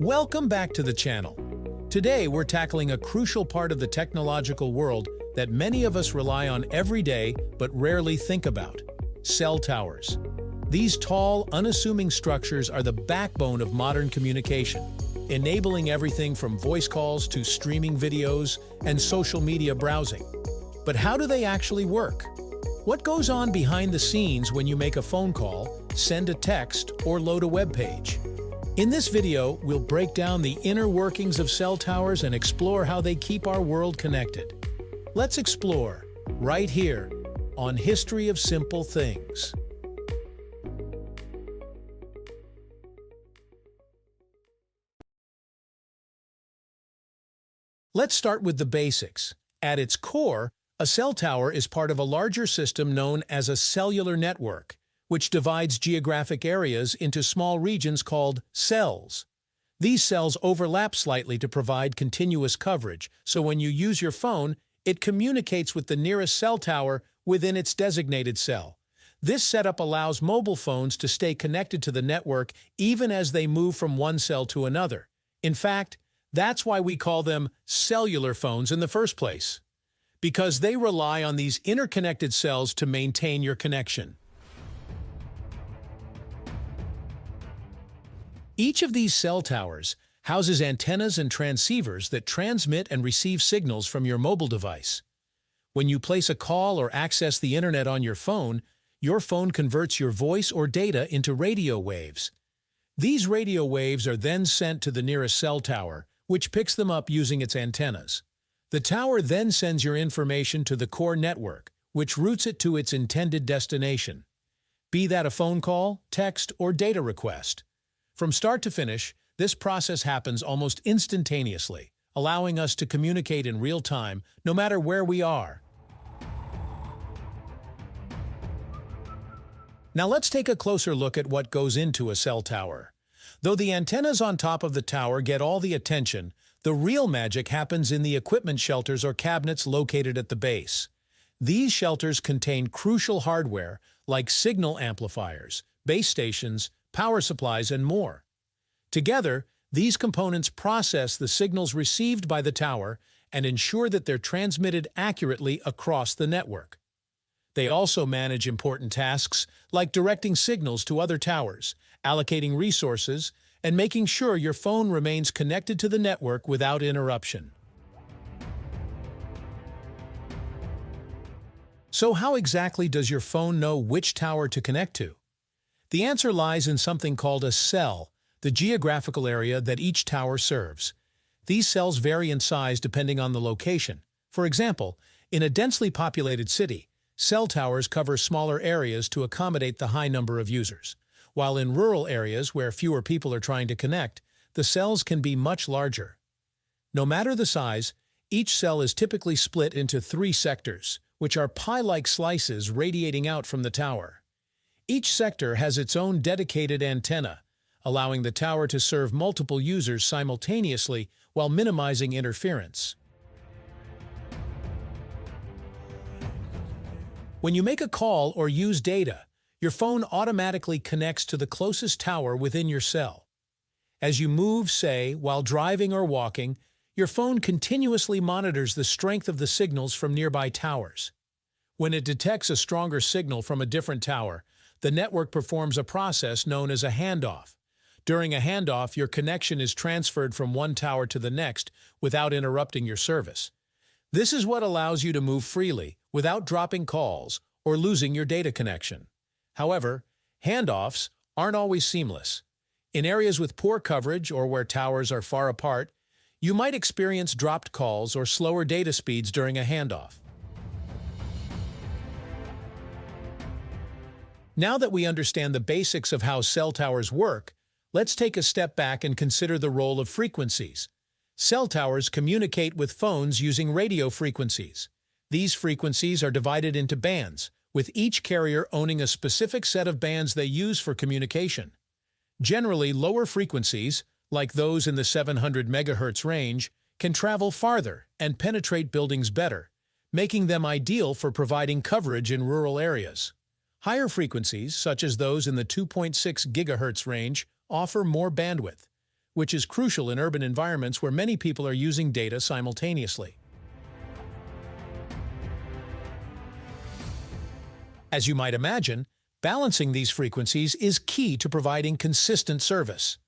Welcome back to the channel. Today we're tackling a crucial part of the technological world that many of us rely on every day but rarely think about: cell towers. These tall, unassuming structures are the backbone of modern communication, enabling everything from voice calls to streaming videos and social media browsing. But how do they actually work? What goes on behind the scenes when you make a phone call, send a text, or load a web page? In this video, we'll break down the inner workings of cell towers and explore how they keep our world connected. Let's explore, right here, on History of Simple Things. Let's start with the basics. At its core, a cell tower is part of a larger system known as a cellular network, which divides geographic areas into small regions called cells. These cells overlap slightly to provide continuous coverage, so when you use your phone, it communicates with the nearest cell tower within its designated cell. This setup allows mobile phones to stay connected to the network even as they move from one cell to another. In fact, that's why we call them cellular phones in the first place, because they rely on these interconnected cells to maintain your connection. Each of these cell towers houses antennas and transceivers that transmit and receive signals from your mobile device. When you place a call or access the internet on your phone converts your voice or data into radio waves. These radio waves are then sent to the nearest cell tower, which picks them up using its antennas. The tower then sends your information to the core network, which routes it to its intended destination, be that a phone call, text, or data request. From start to finish, this process happens almost instantaneously, allowing us to communicate in real time, no matter where we are. Now let's take a closer look at what goes into a cell tower. Though the antennas on top of the tower get all the attention, the real magic happens in the equipment shelters or cabinets located at the base. These shelters contain crucial hardware like signal amplifiers, base stations, power supplies, and more. Together, these components process the signals received by the tower and ensure that they're transmitted accurately across the network. They also manage important tasks like directing signals to other towers, allocating resources, and making sure your phone remains connected to the network without interruption. So how exactly does your phone know which tower to connect to? The answer lies in something called a cell, the geographical area that each tower serves. These cells vary in size depending on the location. For example, in a densely populated city, cell towers cover smaller areas to accommodate the high number of users, while in rural areas where fewer people are trying to connect, the cells can be much larger. No matter the size, each cell is typically split into 3 sectors, which are pie-like slices radiating out from the tower. Each sector has its own dedicated antenna, allowing the tower to serve multiple users simultaneously while minimizing interference. When you make a call or use data, your phone automatically connects to the closest tower within your cell. As you move, say, while driving or walking, your phone continuously monitors the strength of the signals from nearby towers. When it detects a stronger signal from a different tower, the network performs a process known as a handoff. During a handoff, your connection is transferred from one tower to the next without interrupting your service. This is what allows you to move freely without dropping calls or losing your data connection. However, handoffs aren't always seamless. In areas with poor coverage or where towers are far apart, you might experience dropped calls or slower data speeds during a handoff. Now that we understand the basics of how cell towers work, let's take a step back and consider the role of frequencies. Cell towers communicate with phones using radio frequencies. These frequencies are divided into bands, with each carrier owning a specific set of bands they use for communication. Generally, lower frequencies, like those in the 700 MHz range, can travel farther and penetrate buildings better, making them ideal for providing coverage in rural areas. Higher frequencies, such as those in the 2.6 GHz range, offer more bandwidth, which is crucial in urban environments where many people are using data simultaneously. As you might imagine, balancing these frequencies is key to providing consistent service.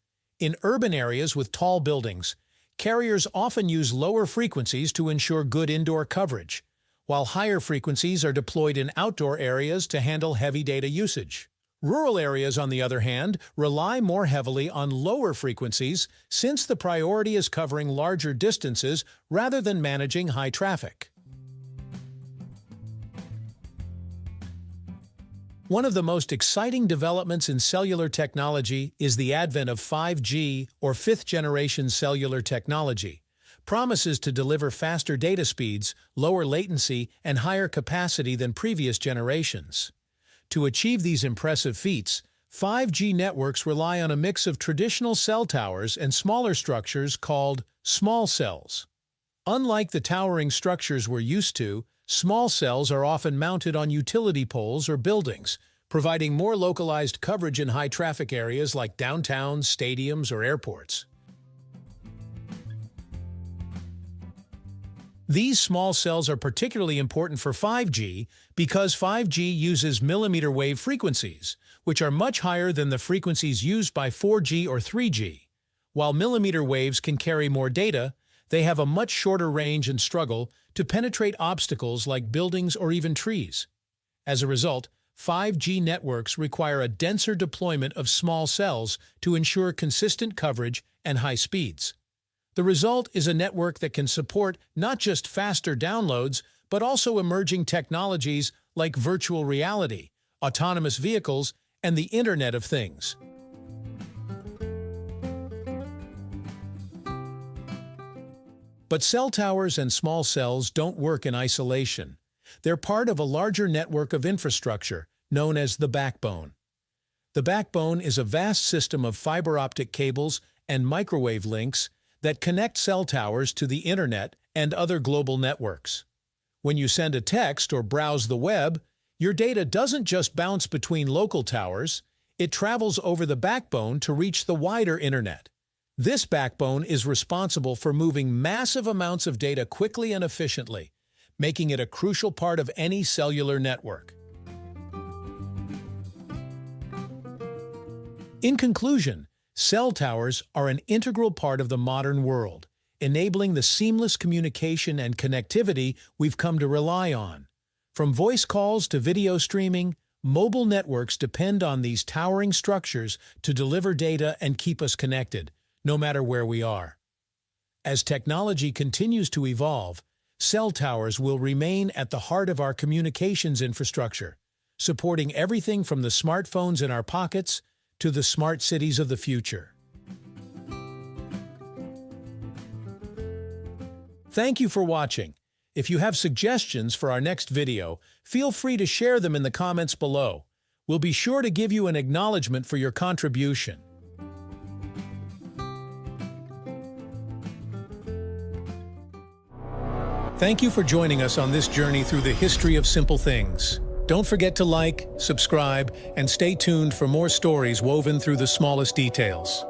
In urban areas with tall buildings, carriers often use lower frequencies to ensure good indoor coverage, while higher frequencies are deployed in outdoor areas to handle heavy data usage. Rural areas, on the other hand, rely more heavily on lower frequencies since the priority is covering larger distances rather than managing high traffic. One of the most exciting developments in cellular technology is the advent of 5G, or fifth-generation cellular technology, promises to deliver faster data speeds, lower latency, and higher capacity than previous generations. To achieve these impressive feats, 5G networks rely on a mix of traditional cell towers and smaller structures called small cells. Unlike the towering structures we're used to, small cells are often mounted on utility poles or buildings, providing more localized coverage in high-traffic areas like downtowns, stadiums, or airports. These small cells are particularly important for 5G because 5G uses millimeter wave frequencies, which are much higher than the frequencies used by 4G or 3G. While millimeter waves can carry more data, they have a much shorter range and struggle to penetrate obstacles like buildings or even trees. As a result, 5G networks require a denser deployment of small cells to ensure consistent coverage and high speeds. The result is a network that can support not just faster downloads, but also emerging technologies like virtual reality, autonomous vehicles, and the Internet of Things. But cell towers and small cells don't work in isolation. They're part of a larger network of infrastructure known as the backbone. The backbone is a vast system of fiber optic cables and microwave links that connect cell towers to the Internet and other global networks. When you send a text or browse the web, your data doesn't just bounce between local towers, it travels over the backbone to reach the wider Internet. This backbone is responsible for moving massive amounts of data quickly and efficiently, making it a crucial part of any cellular network. In conclusion, cell towers are an integral part of the modern world, enabling the seamless communication and connectivity we've come to rely on. From voice calls to video streaming, mobile networks depend on these towering structures to deliver data and keep us connected, no matter where we are. As technology continues to evolve, cell towers will remain at the heart of our communications infrastructure, supporting everything from the smartphones in our pockets to the smart cities of the future. Thank you for watching. If you have suggestions for our next video, feel free to share them in the comments below. We'll be sure to give you an acknowledgement for your contribution. Thank you for joining us on this journey through the history of simple things. Don't forget to like, subscribe, and stay tuned for more stories woven through the smallest details.